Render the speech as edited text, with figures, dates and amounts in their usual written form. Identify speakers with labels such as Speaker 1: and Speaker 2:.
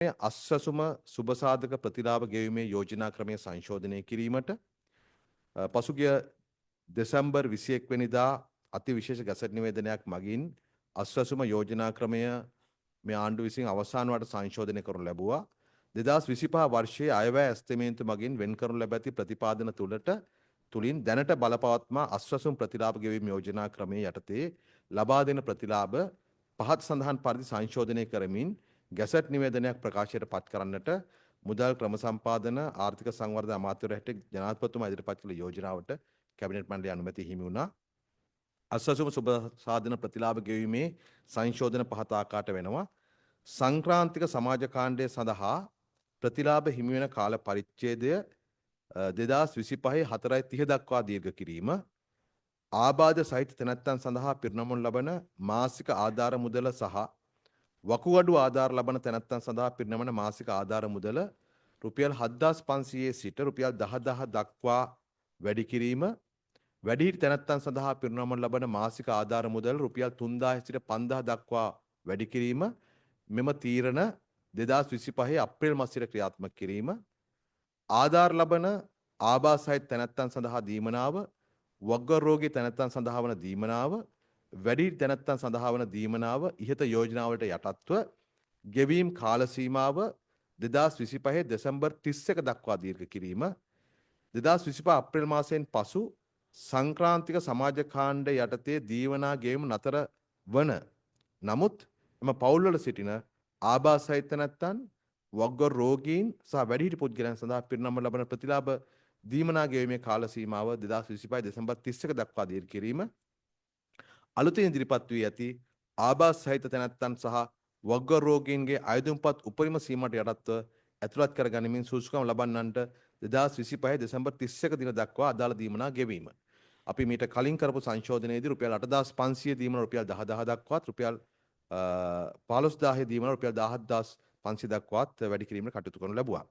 Speaker 1: අස්වැසුම සුබසාධක ප්‍රතිලාභ ගෙවීමේ යෝජනා ක්‍රමය සංශෝධනය කිරීමට පසුගිය දෙසැම්බර් 21 වෙනිදා අතිවිශේෂ ගැසට් නිවේදනයක් මගින් අස්වැසුම යෝජනා ක්‍රමය මේ ආණ්ඩුව විසින් අවසාන වරට සංශෝධනය කරනු ලැබුවා. 2025 වර්ෂයේ අයවැය ඇස්තමේන්තු මගින් වෙන් කරනු ලැබ ඇති ප්‍රතිපාදන තුලින් දැනට බලපවත්මා අස්වැසුම් ප්‍රතිලාභ ගෙවීම යෝජනා ක්‍රමයේ යටතේ ලබා දෙන ප්‍රතිලාභ පහත් සඳහන් පරිදි සංශෝධනය කරමින් ගැසට් නිවේදනයක් ප්‍රකාශයට පත් කරන්නට මුදල් ක්‍රම සම්පාදන ආර්ථික සංවර්ධන අමාත්‍යවරයා හැටියට ජනාධිපතිතුමා ඉදිරිපත් කළ යෝජනාවට කැබිනට් මණ්ඩලයේ අනුමැතිය හිමි වුණා. අස්වැසුම සුබ සාධන ප්‍රතිලාභ ගෙවීමේ සංශෝධන පහත ආකාරයට වෙනවා. සංක්‍රාන්තික සමාජ කාණ්ඩය සඳහා ප්‍රතිලාභ හිමි වෙන කාල පරිච්ඡේදය 2025 4:30 දක්වා දීර්ඝ කිරීම. ආබාධ සහිත තැනැත්තන් සඳහා පිරිනමනු ලබන මාසික ආධාර මුදල සහ වකුගඩු ආධාර ලබන තැනැත්තන් සඳහා පිරිනමන මාසික ආධාර මුදල රුපියල් 7500 සිට රුපියල් 10000 දක්වා වැඩි කිරීම. වැඩිහිටි තැනැත්තන් සඳහා පිරිනමනු ලබන මාසික ආධාර මුදල රුපියල් 3000 සිට 5000 දක්වා වැඩි කිරීම. මෙම තීරණ 2025 අප්‍රේල් මාසයේ ක්‍රියාත්මක කිරීම. ආධාර ලබන ආබාධ සහිත තැනැත්තන් සඳහා දීමනාව, වග්ග රෝගී තැනැත්තන් සඳහා වන දීමනාව, වැඩිහිටි තැනැත්තන් සඳහා වන දීමනාව ඉහත යෝජනාවලට යටත්ව ගෙවීම් කාල සීමාව 2025 දෙසැම්බර් 31 දක්වා දීර්ඝ කිරීම. 2025 අප්‍රේල් මාසයෙන් පසු සංක්‍රාන්තික සමාජ කාණ්ඩ යටතේ දීවනා ගෙවීම නතර වන නමුත් එම පවුල්වල සිටින ආබාධ සහිත තැනැත්තන්, වග්ග රෝගීන් සහ වැඩිහිටි පුද්ගලයන් සඳහා පිරිනමන ලබන ප්‍රතිලාභ දීමනා ගෙවීමේ කාල සීමාව 2025 දෙසැම්බර් 31 දක්වා දීර්ඝ කිරීම. අලුතින් ඉදිරිපත් වී ඇති ආබාධ සහිත තැනැත්තන් සහ වග්ග රෝගීන්ගේ අයදුම්පත් උපරිම සීමාවට යටත්ව ඇතුළත් කර ගනිමින් සුසුකම් ලබන්නන්ට 2025 දෙසැම්බර් 31 දින දක්වා අදාළ දීමනා ගෙවීම. අපි මීට කලින් කරපු සංශෝධනයේදී රුපියල් 8500 දීමන රුපියල් 10000 දක්වාත් රුපියල් 15000 දීමන රුපියල් 17500 දක්වාත් වැඩි කිරීමට කටයුතු කරනු ලැබුවා.